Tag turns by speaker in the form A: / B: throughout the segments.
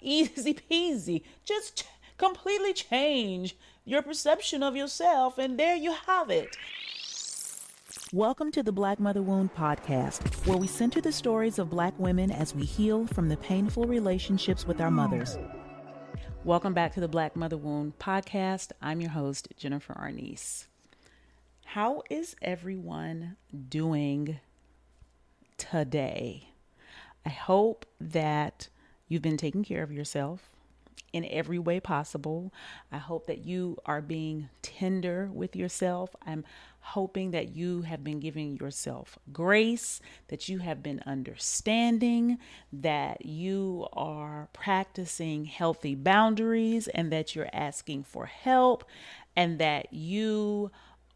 A: Easy peasy. Just completely change your perception of yourself, and there you have it. Welcome to the Black Mother Wound podcast, where we center the stories of Black women as we heal from the painful relationships with our mothers. Welcome back to the Black Mother Wound podcast. I'm your host, Jennifer Arnice. How is everyone doing today? I hope that you've been taking care of yourself in every way possible. I hope that you are being tender with yourself. I'm hoping that you have been giving yourself grace, that you have been understanding, that you are practicing healthy boundaries, and that you're asking for help, and that you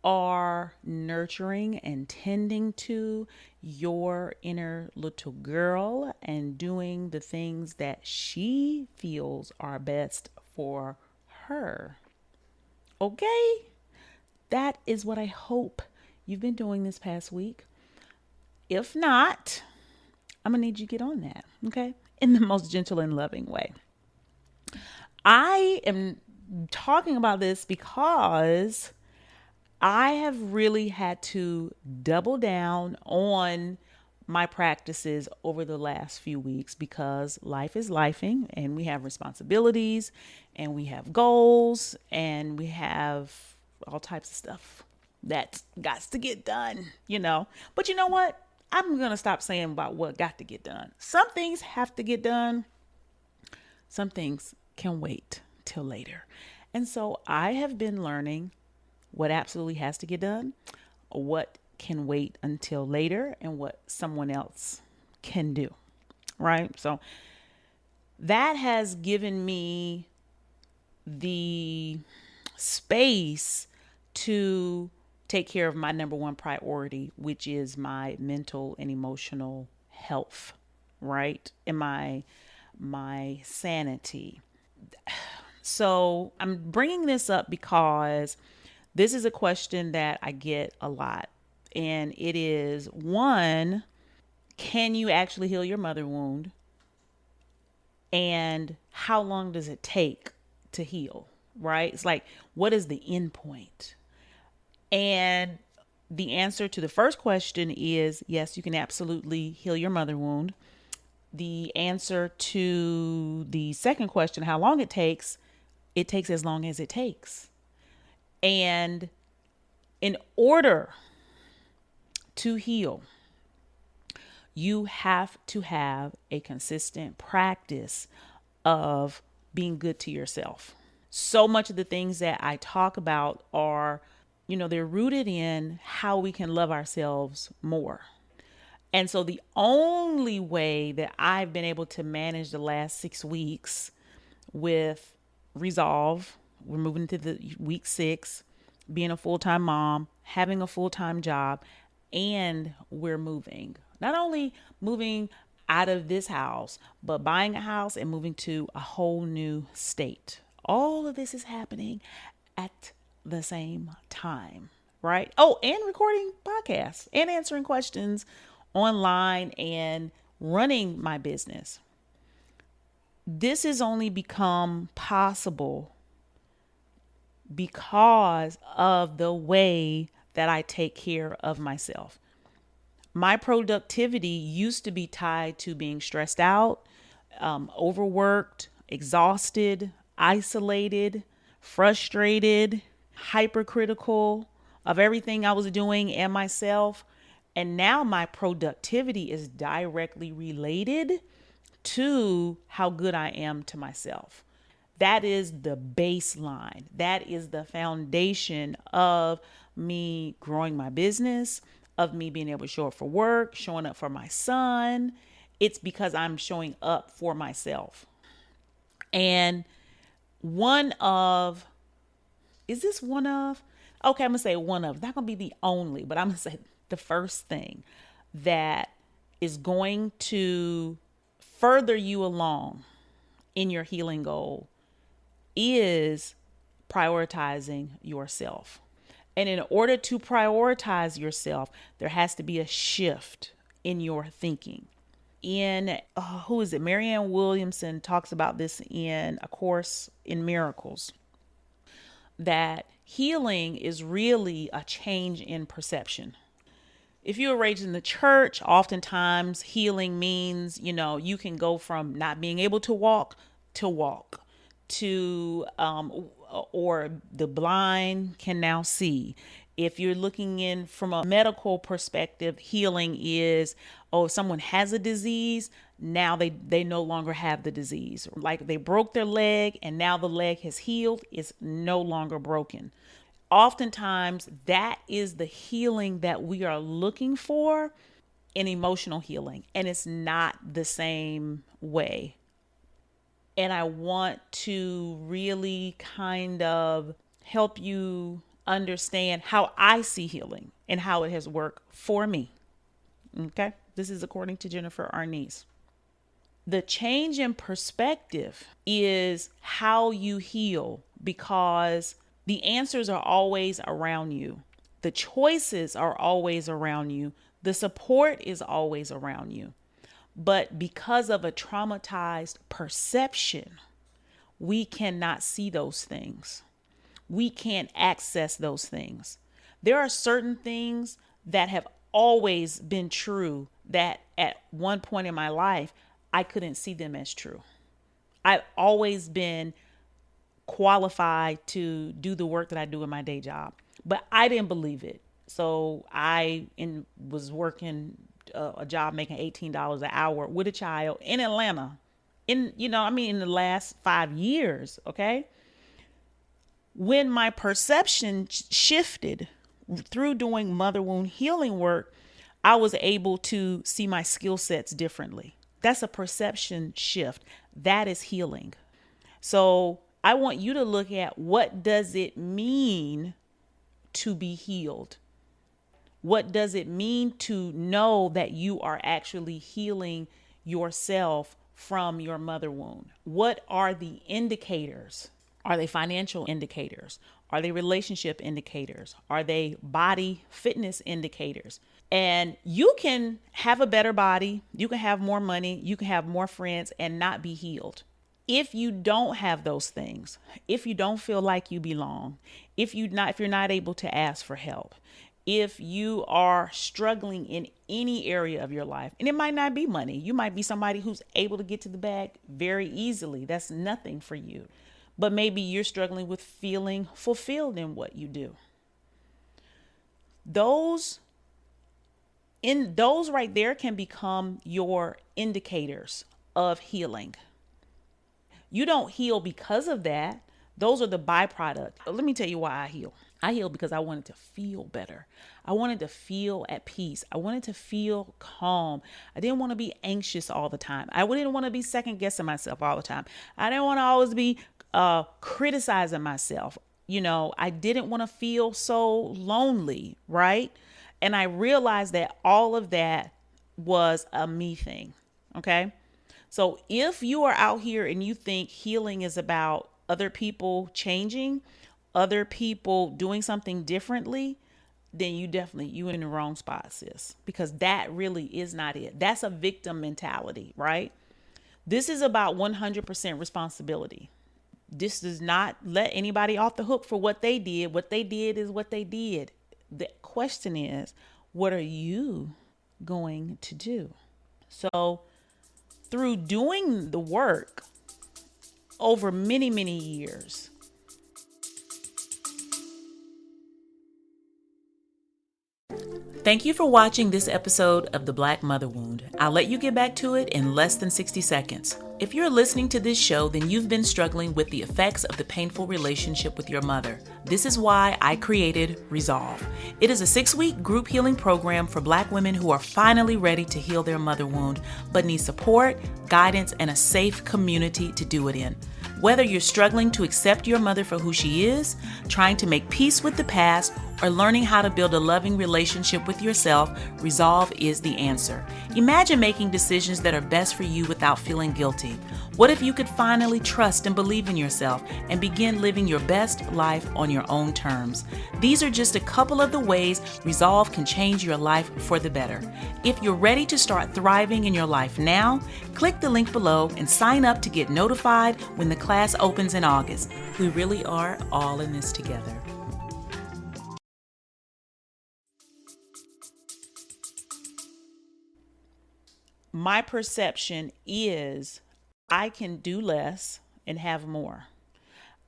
A: are nurturing and tending to your inner little girl and doing the things that she feels are best for her. Okay? That is what I hope you've been doing this past week. If not, I'm going to need you to get on that, okay? In the most gentle and loving way. I am talking about this because I have really had to double down on my practices over the last few weeks because life is lifing and we have responsibilities and we have goals and we have all types of stuff that got to get done. But you know what? I'm going to stop saying about what got to get done. Some things have to get done. Some things can wait till later. And so I have been learning what absolutely has to get done, what can wait until later, and what someone else can do, right? So that has given me the space to take care of my number one priority, which is my mental and emotional health, right? And my sanity. So I'm bringing this up because this is a question that I get a lot. And it is, one, can you actually heal your mother wound? And how long does it take to heal, right? It's like, what is the end point? And the answer to the first question is, yes, you can absolutely heal your mother wound. The answer to the second question, how long it takes as long as it takes. And in order to heal, you have to have a consistent practice of being good to yourself. So much of the things that I talk about are, they're rooted in how we can love ourselves more. And so the only way that I've been able to manage the last 6 weeks with resolve, we're moving into the week 6, being a full-time mom, having a full-time job, and we're moving. Not only moving out of this house, but buying a house and moving to a whole new state. All of this is happening at the same time, right? Oh, and recording podcasts and answering questions online and running my business. This has only become possible because of the way that I take care of myself. My productivity used to be tied to being stressed out, overworked, exhausted, isolated, frustrated, hypercritical of everything I was doing and myself. And now my productivity is directly related to how good I am to myself. That is the baseline. That is the foundation of me growing my business, of me being able to show up for work, showing up for my son. It's because I'm showing up for myself. And okay, I'm going to say one of, not going to be the only, but I'm going to say the first thing that is going to further you along in your healing goal is prioritizing yourself. And in order to prioritize yourself, there has to be a shift in your thinking. In who is it? Marianne Williamson talks about this in A Course in Miracles, that healing is really a change in perception. If you were raised in the church, oftentimes healing means, you can go from not being able to walk, to, or the blind can now see. If you're looking in from a medical perspective, healing is, oh, if someone has a disease, now they no longer have the disease. Like they broke their leg and now the leg has healed, it's no longer broken. Oftentimes that is the healing that we are looking for in emotional healing, and it's not the same way. And I want to really kind of help you understand how I see healing and how it has worked for me. Okay, this is according to Jennifer Arnese. The change in perspective is how you heal, because the answers are always around you. The choices are always around you. The support is always around you. But because of a traumatized perception, we cannot see those things. We can't access those things. There are certain things that have always been true that at one point in my life, I couldn't see them as true. I've always been qualified to do the work that I do in my day job, but I didn't believe it. So was working a job making $18 an hour with a child in Atlanta, in the last 5 years. Okay, when my perception shifted through doing mother wound healing work, I was able to see my skill sets differently. That's a perception shift. That is healing. So I want you to look at, what does it mean to be healed? What does it mean to know that you are actually healing yourself from your mother wound? What are the indicators? Are they financial indicators? Are they relationship indicators? Are they body fitness indicators? And you can have a better body, you can have more money, you can have more friends and not be healed. If you don't have those things, if you don't feel like you belong, if you're not able to ask for help, if you are struggling in any area of your life, and it might not be money, you might be somebody who's able to get to the bag very easily. That's nothing for you. But maybe you're struggling with feeling fulfilled in what you do. Those right there can become your indicators of healing. You don't heal because of that. Those are the byproduct. Let me tell you why I heal. I heal because I wanted to feel better. I wanted to feel at peace. I wanted to feel calm. I didn't want to be anxious all the time. I didn't want to be second guessing myself all the time. I didn't want to always be criticizing myself. I didn't want to feel so lonely, right? And I realized that all of that was a me thing. Okay. So if you are out here and you think healing is about other people changing, other people doing something differently, then you in the wrong spot, sis, because that really is not it. That's a victim mentality, right? This is about 100% responsibility. This does not let anybody off the hook for what they did. What they did is what they did. The question is, what are you going to do? So through doing the work over many, many years, thank you for watching this episode of The Black Mother Wound. I'll let you get back to it in less than 60 seconds. If you're listening to this show, then you've been struggling with the effects of the painful relationship with your mother. This is why I created Resolve. It is a 6-week group healing program for Black women who are finally ready to heal their mother wound, but need support, guidance, and a safe community to do it in. Whether you're struggling to accept your mother for who she is, trying to make peace with the past, or learning how to build a loving relationship with yourself, Resolve is the answer. Imagine making decisions that are best for you without feeling guilty. What if you could finally trust and believe in yourself and begin living your best life on your own terms? These are just a couple of the ways Resolve can change your life for the better. If you're ready to start thriving in your life now, click the link below and sign up to get notified when the class opens in August. We really are all in this together. My perception is I can do less and have more.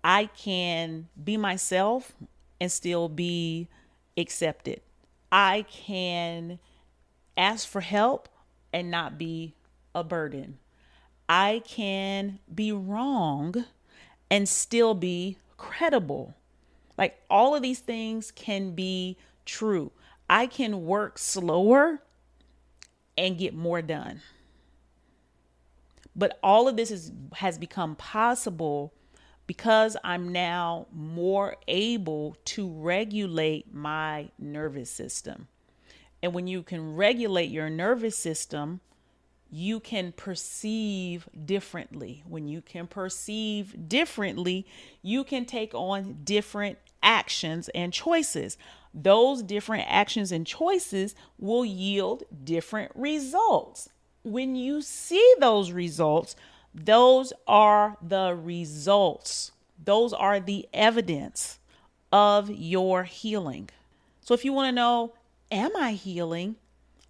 A: I can be myself and still be accepted. I can ask for help and not be a burden. I can be wrong and still be credible. Like all of these things can be true. I can work slower and get more done. But all of this has become possible because I'm now more able to regulate my nervous system. And when you can regulate your nervous system, you can perceive differently. When you can perceive differently, you can take on different actions and choices. Those different actions and choices will yield different results. When you see those results, those are the results. Those are the evidence of your healing. So if you want to know, am I healing?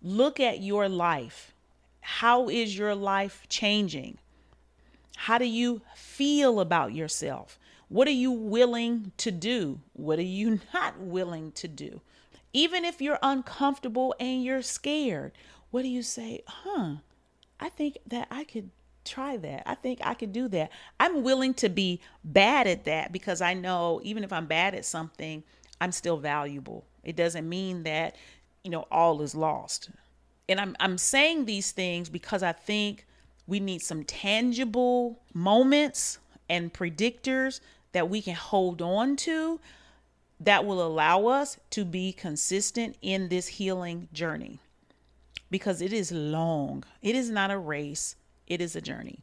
A: Look at your life. How is your life changing? How do you feel about yourself? What are you willing to do? What are you not willing to do? Even if you're uncomfortable and you're scared, what do you say? I think that I could try that. I think I could do that. I'm willing to be bad at that because I know even if I'm bad at something, I'm still valuable. It doesn't mean that, all is lost. And I'm saying these things because I think we need some tangible moments and predictors that we can hold on to that will allow us to be consistent in this healing journey, because it is long. It is not a race, it is a journey.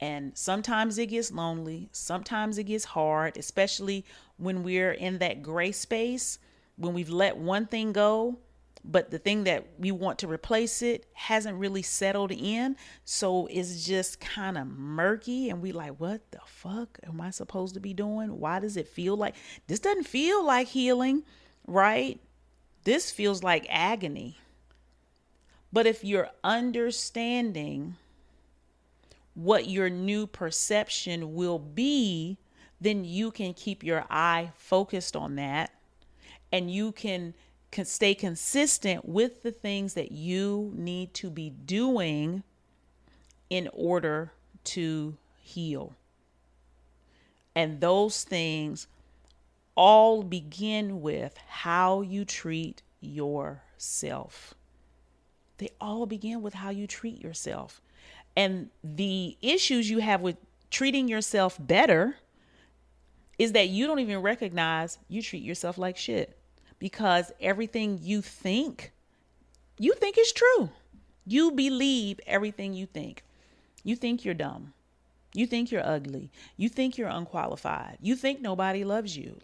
A: And sometimes it gets lonely, sometimes it gets hard, especially when we're in that gray space, when we've let one thing go, but the thing that we want to replace it hasn't really settled in. So it's just kind of murky. And we like, what the fuck am I supposed to be doing? Why does it feel like this? Doesn't feel like healing, right? This feels like agony. But if you're understanding what your new perception will be, then you can keep your eye focused on that, and you can stay consistent with the things that you need to be doing in order to heal. And those things all begin with how you treat yourself. They all begin with how you treat yourself. And the issues you have with treating yourself better is that you don't even recognize you treat yourself like shit, because everything you think is true. You believe everything you think. You think you're dumb. You think you're ugly. You think you're unqualified. You think nobody loves you.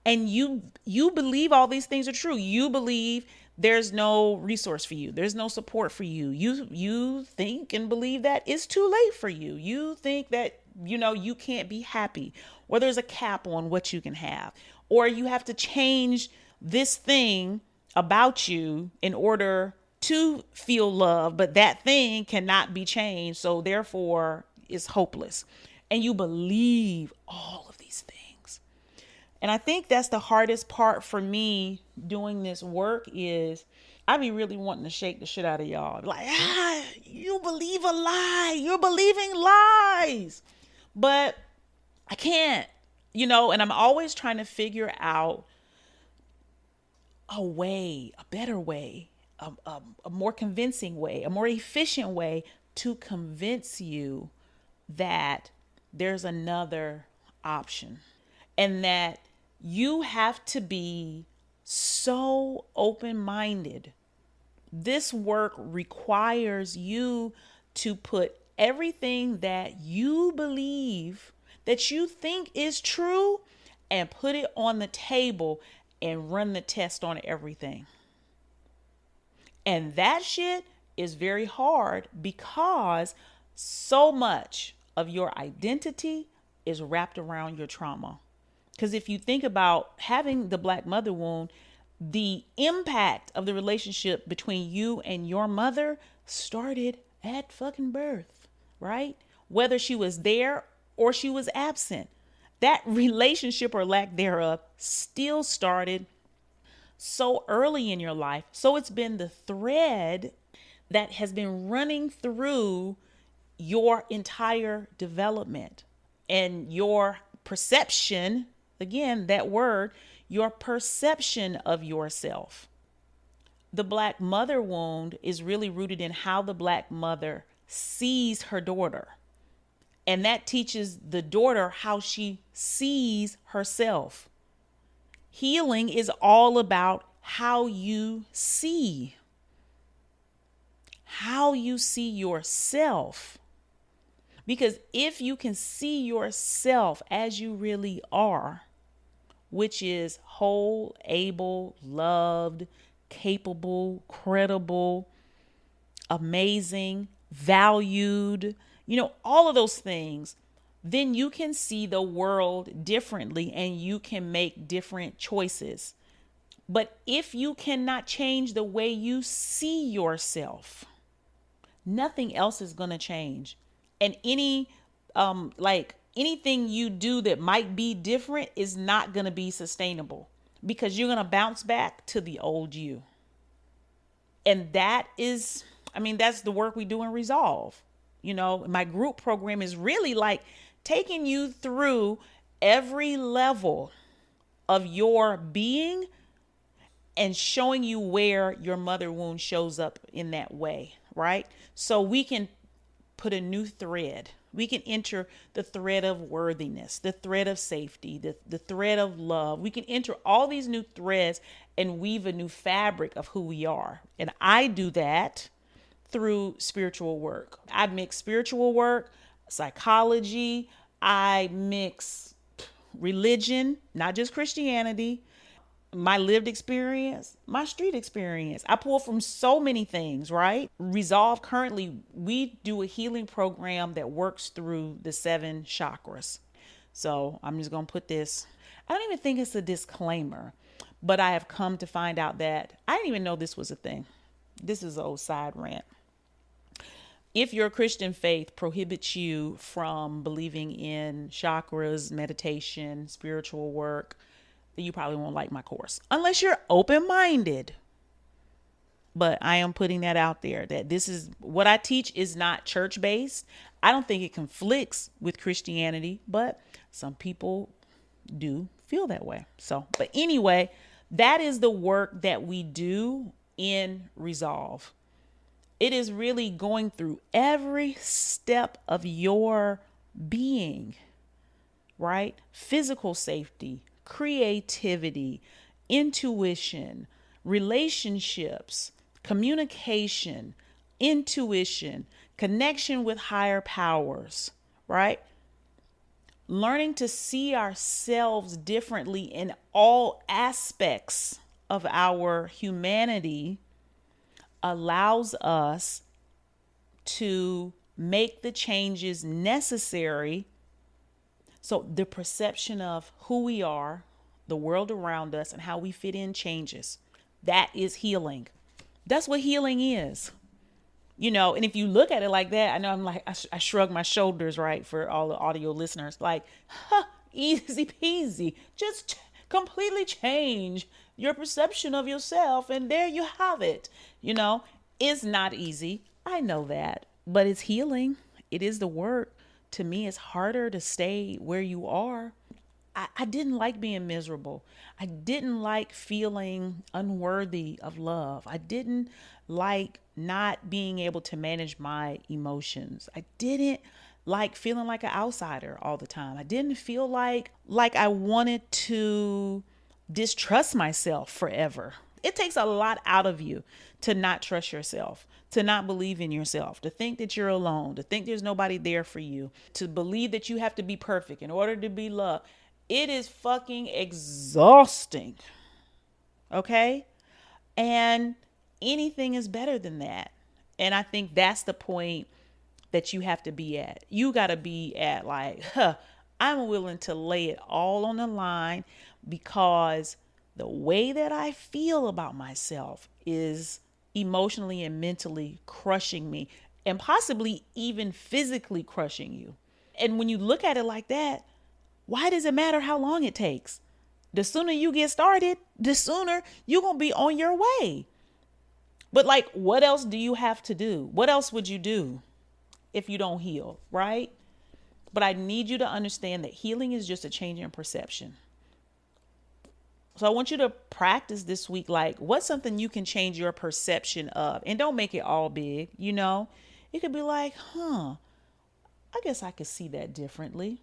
A: And you believe all these things are true. You believe there's no resource for you. There's no support for you. You think and believe that it's too late for you. You think that, you can't be happy, or there's a cap on what you can have, or you have to change this thing about you in order to feel love, but that thing cannot be changed. So therefore it's hopeless. And you believe all of these things. And I think that's the hardest part for me doing this work is I be really wanting to shake the shit out of y'all. Like, you believe a lie. You're believing lies. But I can't, and I'm always trying to figure out a way, a better way, a more convincing way, a more efficient way to convince you that there's another option, and that you have to be so open minded. This work requires you to put everything that you believe, that you think is true, and put it on the table and run the test on everything. And that shit is very hard because so much of your identity is wrapped around your trauma. Because if you think about having the black mother wound, the impact of the relationship between you and your mother started at fucking birth, right? Whether she was there or she was absent, that relationship or lack thereof still started so early in your life. So it's been the thread that has been running through your entire development and your perception. Again, that word, your perception of yourself. The black mother wound is really rooted in how the black mother sees her daughter. And that teaches the daughter how she sees herself. Healing is all about how you see yourself. Because if you can see yourself as you really are, which is whole, able, loved, capable, credible, amazing, valued, all of those things, then you can see the world differently and you can make different choices. But if you cannot change the way you see yourself, nothing else is going to change. And anything you do that might be different is not going to be sustainable because you're going to bounce back to the old you. And that's the work we do in Resolve. My group program is really like taking you through every level of your being and showing you where your mother wound shows up in that way, right? So we can put a new thread. We can enter the thread of worthiness, the thread of safety, the thread of love. We can enter all these new threads and weave a new fabric of who we are. And I do that through spiritual work. I mix spiritual work, psychology, I mix religion, not just Christianity, my lived experience, my street experience. I pull from so many things, right? Resolve currently, we do a healing program that works through the 7 chakras. So I'm just going to put this, I don't even think it's a disclaimer, but I have come to find out that I didn't even know this was a thing. This is an old side rant. If your Christian faith prohibits you from believing in chakras, meditation, spiritual work, you probably won't like my course unless you're open-minded. But I am putting that out there that this is what I teach is not church-based. I don't think it conflicts with Christianity, but some people do feel that way. But anyway, that is the work that we do in Resolve. It is really going through every step of your being, right? Physical safety, creativity, intuition, relationships, communication, intuition, connection with higher powers, right? Learning to see ourselves differently in all aspects of our humanity allows us to make the changes necessary. So the perception of who we are, the world around us, and how we fit in changes. That is healing. That's what healing is. And if you look at it like that, I know I'm like, I shrug my shoulders, right, for all the audio listeners. Like, easy peasy. Just completely change your perception of yourself. And there you have it. It's not easy. I know that. But it's healing. It is the work. To me, it's harder to stay where you are. I didn't like being miserable. I didn't like feeling unworthy of love. I didn't like not being able to manage my emotions. I didn't like feeling like an outsider all the time. I didn't feel like I wanted to distrust myself forever. It takes a lot out of you to not trust yourself, to not believe in yourself, to think that you're alone, to think there's nobody there for you, to believe that you have to be perfect in order to be loved. It is fucking exhausting. Okay? And anything is better than that. And I think that's the point that you have to be at. You got to be at like, I'm willing to lay it all on the line because the way that I feel about myself is emotionally and mentally crushing me and possibly even physically crushing you. And when you look at it like that, why does it matter how long it takes? The sooner you get started, the sooner you're going to be on your way. But like, what else do you have to do? What else would you do if you don't heal, right? But I need you to understand that healing is just a change in perception. So I want you to practice this week, like what's something you can change your perception of? And don't make it all big, you know? It could be like, I guess I could see that differently.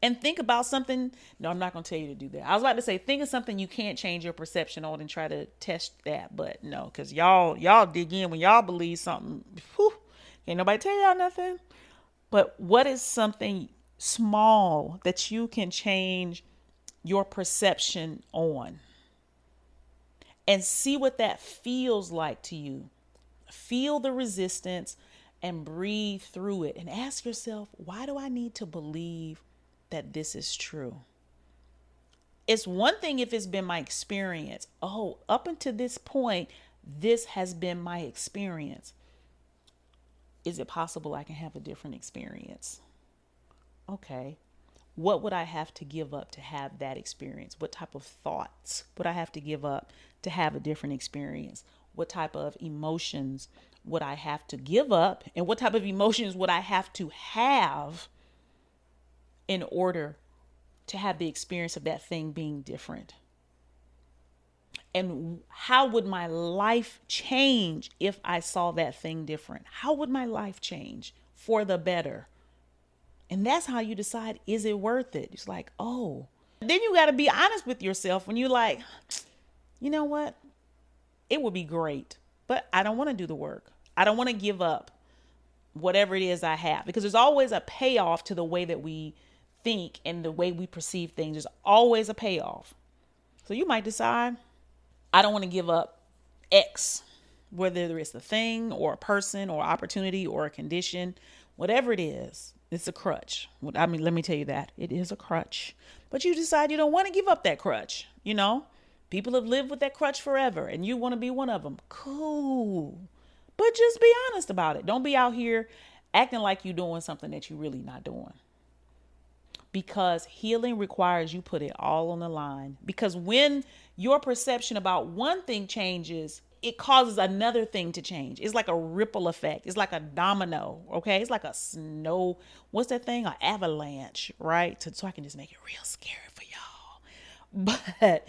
A: And think about something. No, I'm not going to tell you to do that. I was about to say, think of something you can't change your perception on and try to test that. But no, because y'all dig in when y'all believe something. Whew, can't nobody tell y'all nothing. But what is something small that you can change your perception on? And see what that feels like to you. Feel the resistance and breathe through it. And ask yourself, why do I need to believe that this is true? It's one thing if it's been my experience. Oh, up until this point, this has been my experience. Is it possible I can have a different experience? Okay. What would I have to give up to have that experience? What type of thoughts would I have to give up to have a different experience? What type of emotions would I have to give up? And what type of emotions would I have to have in order to have the experience of that thing being different? And how would my life change if I saw that thing different? How would my life change for the better? And that's how you decide, is it worth it? It's like, oh. Then you got to be honest with yourself when you're like, you know what? It would be great, but I don't want to do the work. I don't want to give up whatever it is I have, because there's always a payoff to the way that we think and the way we perceive things. There's always a payoff. So you might decide, I don't want to give up X, whether it's a thing or a person or opportunity or a condition, whatever it is. It's a crutch. I mean, let me tell you that it is a crutch, but you decide you don't want to give up that crutch. You know, people have lived with that crutch forever and you want to be one of them. Cool. But just be honest about it. Don't be out here acting like you're doing something that you're really not doing. Because healing requires you put it all on the line. Because when your perception about one thing changes, it causes another thing to change. It's like a ripple effect. It's like a domino. Okay. It's like a snow. What's that thing? An avalanche, right? So I can just make it real scary for y'all. But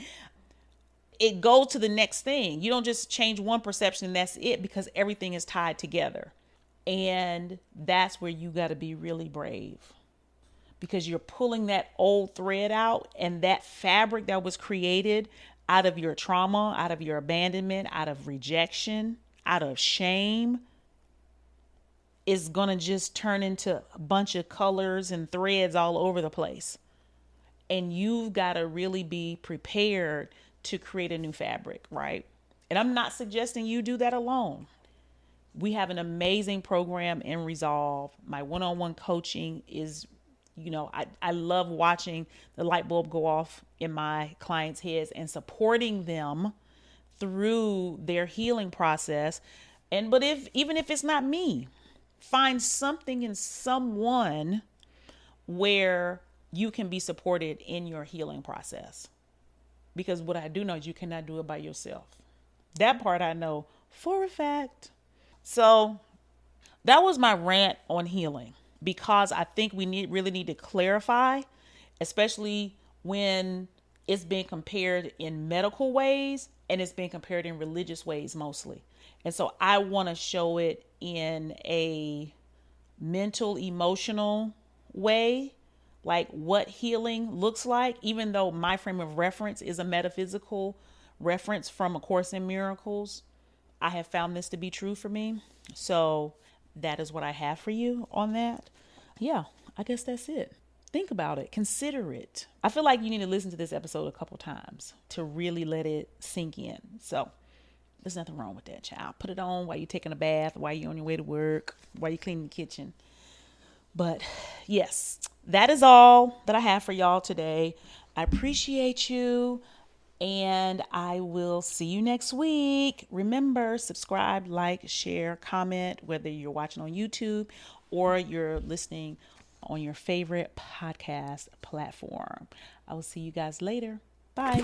A: it goes to the next thing. You don't just change one perception and that's it, because everything is tied together. And that's where you got to be really brave, because you're pulling that old thread out, and that fabric that was created out of your trauma, out of your abandonment, out of rejection, out of shame, is going to just turn into a bunch of colors and threads all over the place. And you've got to really be prepared to create a new fabric, right? And I'm not suggesting you do that alone. We have an amazing program in Resolve. My one-on-one coaching is, I love watching the light bulb go off in my clients' heads and supporting them through their healing process. But even if it's not me, find something in someone where you can be supported in your healing process. Because what I do know is you cannot do it by yourself. That part I know for a fact. So that was my rant on healing, because I think we really need to clarify, especially when it's being compared in medical ways and it's being compared in religious ways mostly. And so I want to show it in a mental, emotional way, like what healing looks like, even though my frame of reference is a metaphysical reference from A Course in Miracles. I have found this to be true for me. So that is what I have for you on that. Yeah, I guess that's it. Think about it. Consider it. I feel like you need to listen to this episode a couple times to really let it sink in. So there's nothing wrong with that, child. Put it on while you're taking a bath, while you're on your way to work, while you're cleaning the kitchen. But yes, that is all that I have for y'all today. I appreciate you, and I will see you next week. Remember, subscribe, like, share, comment, whether you're watching on YouTube or you're listening on your favorite podcast platform. I will see you guys later. Bye.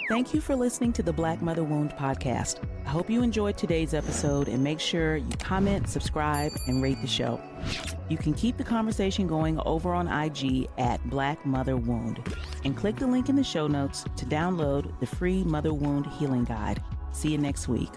A: Thank you for listening to the Black Mother Wound podcast. I hope you enjoyed today's episode, and make sure you comment, subscribe, and rate the show. You can keep the conversation going over on IG at Black Mother Wound, and click the link in the show notes to download the free Mother Wound Healing Guide. See you next week.